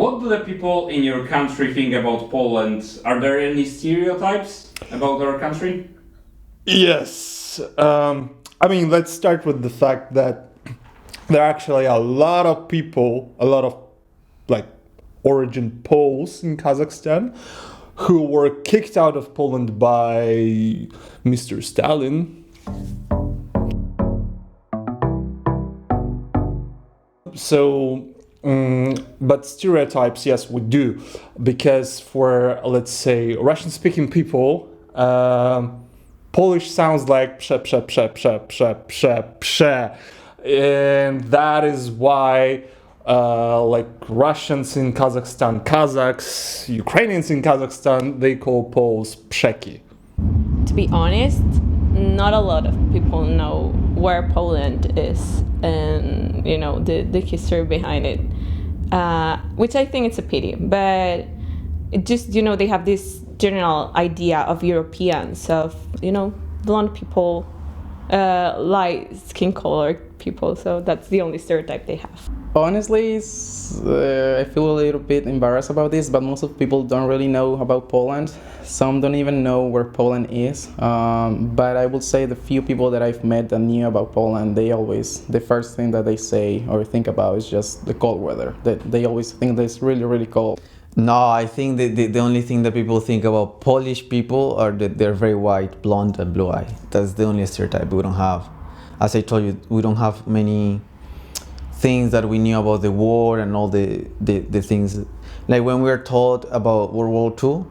What do the people in your country think about Poland? Are there any stereotypes about our country? Yes. I mean, let's start with the fact that there are actually a lot of people, a lot of like origin Poles in Kazakhstan who were kicked out of Poland by Mr. Stalin. So, but stereotypes, yes, we do, because for, let's say, Russian-speaking people, Polish sounds like prze, and that is why like Russians in Kazakhstan, Kazakhs, Ukrainians in Kazakhstan, they call Poles przeki. To be honest, not a lot of people know where Poland is and the history behind it, which I think it's a pity. But it just they have this general idea of Europeans, of blonde people, light skin color people. So that's the only stereotype they have. Honestly, I feel a little bit embarrassed about this, but most of people don't really know about Poland. Some don't even know where Poland is. But I would say the few people that I've met that knew about Poland, the first thing that they say or think about is just the cold weather. They always think that it's really, really cold. No, I think the only thing that people think about Polish people are that they're very white, blonde, and blue-eyed. That's the only stereotype we don't have. As I told you, we don't have many things that we knew about the war and all the things. Like when we were taught about World War II,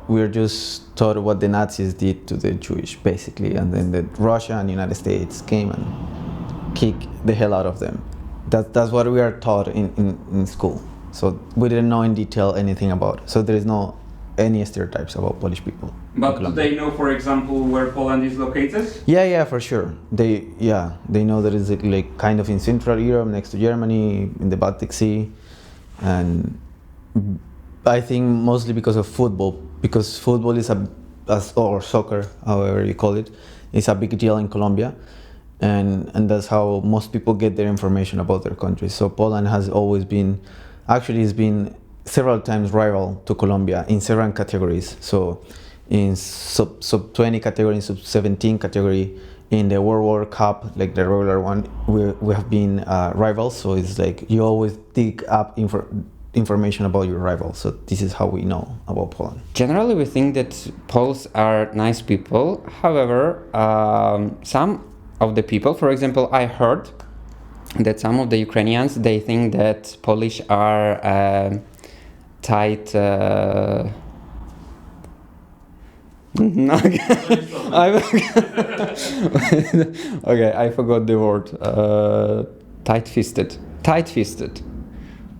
we were just taught what the Nazis did to the Jewish, basically, and then the Russia and United States came and kicked the hell out of them. That's what we are taught in school. So we didn't know in detail anything about it. So there is no any stereotypes about Polish people. But do they know, for example, where Poland is located? Yeah, for sure. They know that it's like kind of in Central Europe, next to Germany, in the Baltic Sea, and I think mostly because of football. Because football is or soccer, however you call it, is a big deal in Colombia, and that's how most people get their information about their country. So Poland has always been, actually, it's been several times rival to Colombia in several categories. So in sub 20 category, in sub 17 category, in the World Cup, like the regular one, we have been rivals. So it's like you always dig up information about your rival. So this is how we know about Poland. Generally, we think that Poles are nice people. However, some of the people, for example, I heard that some of the Ukrainians, they think that Polish are tight. Okay, I forgot the word. Tight-fisted. Tight-fisted.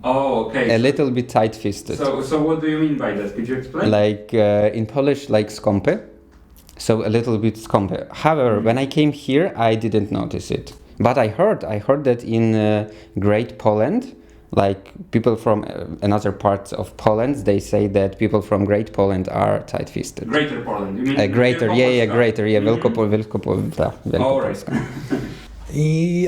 Oh, okay. A little bit tight-fisted. So what do you mean by that? Could you explain? Like in Polish, like skąpy. So a little bit skąpy. However, when I came here, I didn't notice it. But I heard that in Great Poland, like people from another parts of Poland, they say that people from Great Poland are tight-fisted. Greater Poland, you mean? Greater, greater, All right.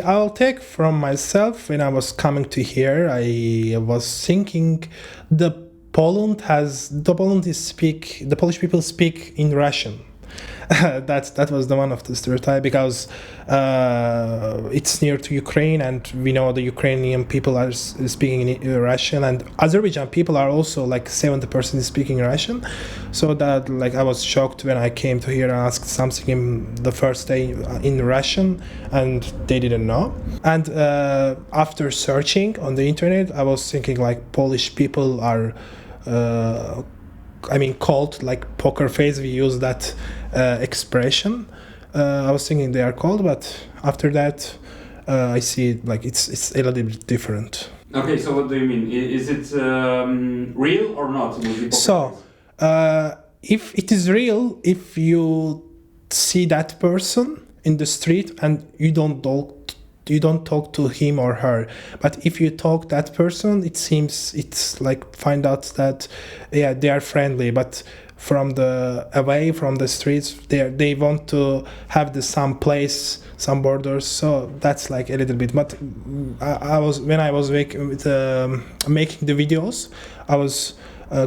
I'll take from myself. When I was coming to here, I was thinking the Polish people speak in Russian. That was the one of the stereotype, because it's near to Ukraine, and we know the Ukrainian people are speaking in Russian, and Azerbaijan people are also like 70% speaking Russian. So that like I was shocked when I came to here and asked something in the first day in Russian, and they didn't know. And after searching on the internet, I was thinking like Polish people are called like poker face. We use that expression. I was thinking they are called, but after that I see like it's a little bit different. Okay, so what do you mean? Is it real or not? So if it is real, if you see that person in the street and you don't talk to him or her, but if you talk that person, it seems it's like find out that they are friendly. But from the away from the streets. They want to have some place, some borders. So that's like a little bit. But I was when I was making the videos, I was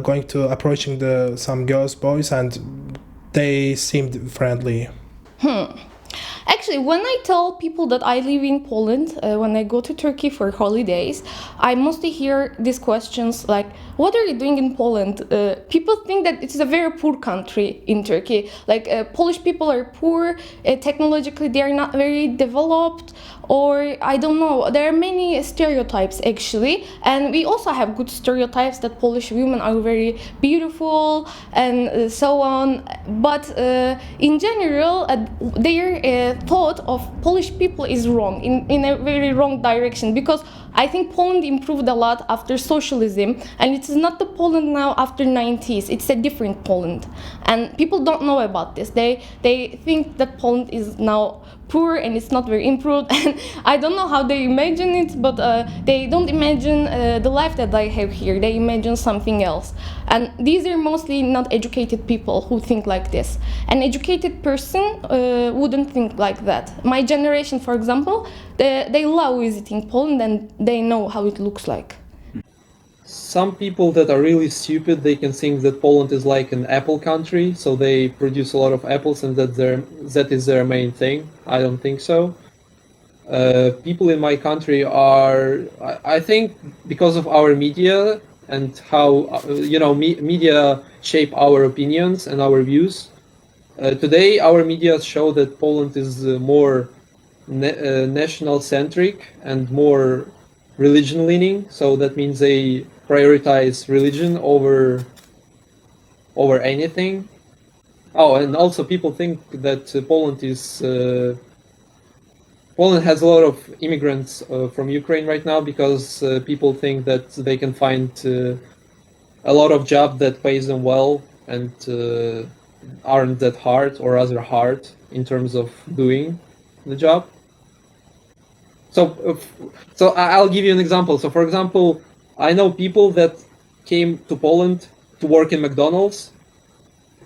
going to approaching some girls, boys, and they seemed friendly. Actually, when I tell people that I live in Poland, when I go to Turkey for holidays, I mostly hear these questions like, what are you doing in Poland? People think that it's a very poor country in Turkey. Like, Polish people are poor, technologically they are not very developed, or I don't know. There are many stereotypes actually, and we also have good stereotypes that Polish women are very beautiful and so on. But in general, their thought of Polish people is wrong, in a very wrong direction, because I think Poland improved a lot after socialism, and it is not the Poland now after 90s. It's a different Poland, and people don't know about this. They think that Poland is now poor and it's not very improved, and I don't know how they imagine it, but they don't imagine the life that I have here. They imagine something else, and these are mostly not educated people who think like this. An educated person wouldn't think like that. My generation, for example, they love visiting Poland and they know how it looks like. Some people that are really stupid, they can think that Poland is like an apple country, so they produce a lot of apples and that is their main thing. I don't think so. People in my country are, I think, because of our media and how media shape our opinions and our views. Today, our media show that Poland is more national-centric and more religion-leaning. So that means they prioritize religion over anything. Oh, and also people think that Poland has a lot of immigrants from Ukraine right now because people think that they can find a lot of jobs that pays them well and aren't that hard or rather hard in terms of doing the job. So I'll give you an example. So for example, I know people that came to Poland to work in McDonald's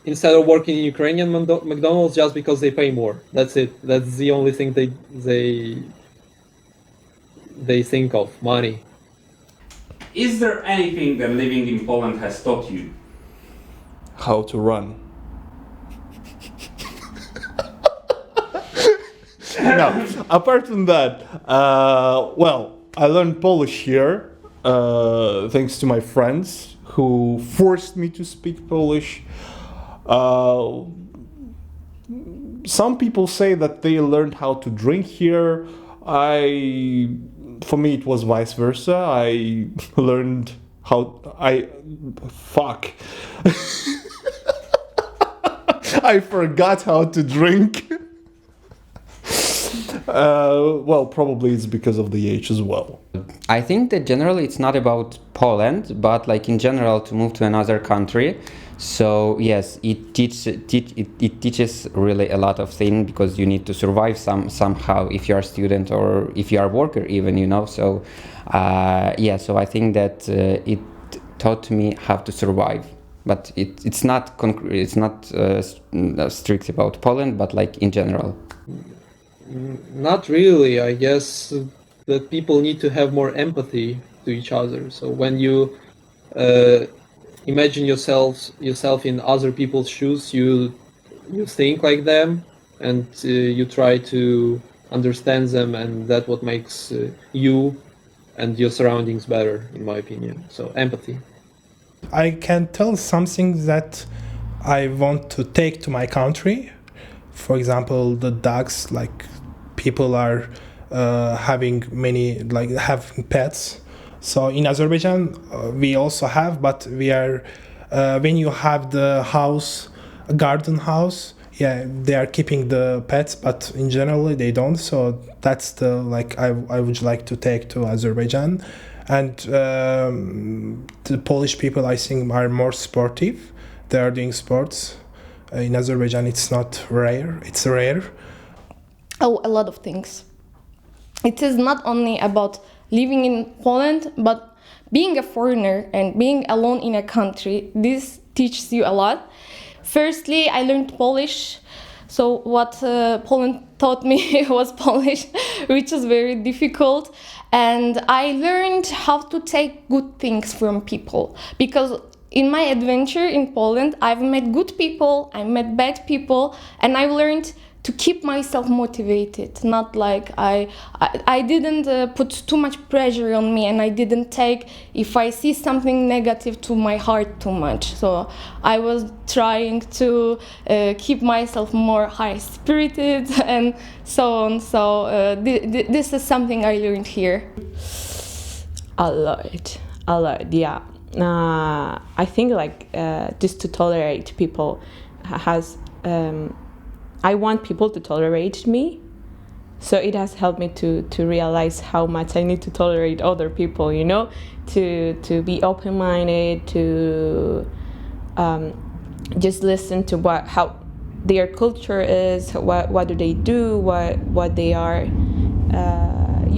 instead of working in Ukrainian McDonald's just because they pay more. That's it. That's the only thing they think of, money. Is there anything that living in Poland has taught you? How to run. No, apart from that, well, I learned Polish here thanks to my friends who forced me to speak Polish. Some people say that they learned how to drink here. For me, it was vice versa. I learned I forgot how to drink. Well, probably it's because of the age as well. I think that generally it's not about Poland, but like in general to move to another country. So yes, it teaches really a lot of things because you need to survive somehow if you are a student or if you are a worker even, you know. So so I think that it taught me how to survive. But it's not strict about Poland, but like in general. Not really. I guess that people need to have more empathy to each other. So when you imagine yourself in other people's shoes, you think like them, and you try to understand them, and that's what makes you and your surroundings better, in my opinion. So empathy. I can tell something that I want to take to my country. For example, the dogs, like people are having pets. So in Azerbaijan, we also have, but we are, when you have the house, a garden house, they are keeping the pets, but in general they don't. So that's the, I would like to take to Azerbaijan. And the Polish people, I think, are more sportive. They are doing sports. In Azerbaijan, it's not rare. It's rare. Oh, a lot of things. It is not only about living in Poland, but being a foreigner and being alone in a country. These teaches you a lot. Firstly, I learned Polish. So what Poland taught me was Polish, which was very difficult. And I learned how to take good things from people. Because in my adventure in Poland, I've met good people, I met bad people, and I've learned to keep myself motivated. Not like I didn't put too much pressure on me, and I didn't take, if I see something negative, to my heart too much. So I was trying to keep myself more high-spirited and so on. So this is something I learned here. A lot, yeah. I think like just to tolerate people has. I want people to tolerate me, so it has helped me to realize how much I need to tolerate other people. You know, to be open-minded, to just listen to how their culture is, what do they do, what they are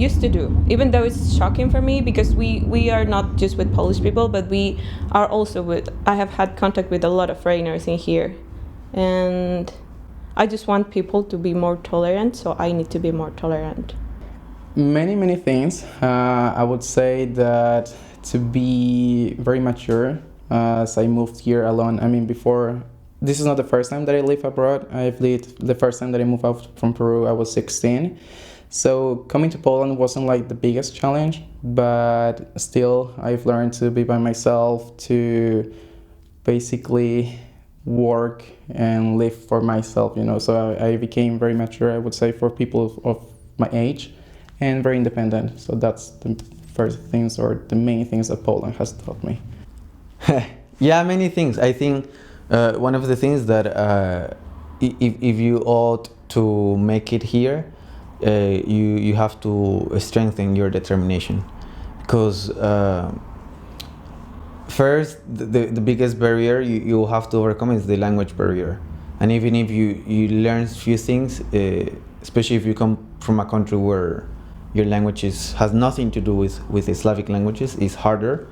used to do. Even though it's shocking for me, because we are not just with Polish people, but we are also I have had contact with a lot of foreigners in here, and I just want people to be more tolerant, so I need to be more tolerant. Many things. I would say that to be very mature, as I moved here alone. I mean, before, this is not the first time that I live abroad. I've lived, the first time that I moved out from Peru, I was 16. So coming to Poland wasn't like the biggest challenge, but still I've learned to be by myself, to basically work and live for myself, you know. So I became very mature, I would say, for people of my age, and very independent. So that's the first things, or the main things that Poland has taught me. Yeah, many things. I think one of the things that if you ought to make it here, you have to strengthen your determination, because first, the biggest barrier you have to overcome is the language barrier. And even if you learn few things, especially if you come from a country where your language has nothing to do with the Slavic languages, it's harder.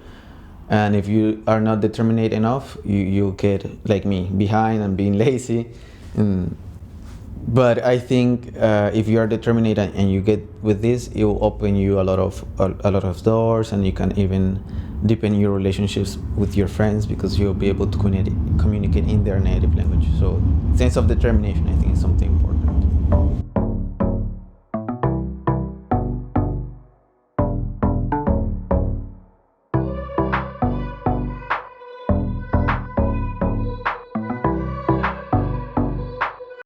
And if you are not determined enough, you get, like me, behind and being lazy. But I think if you are determined and you get with this, it will open you a lot of doors, and you can even deepen your relationships with your friends, because you'll be able to communicate in their native language. So sense of determination, I think, is something important.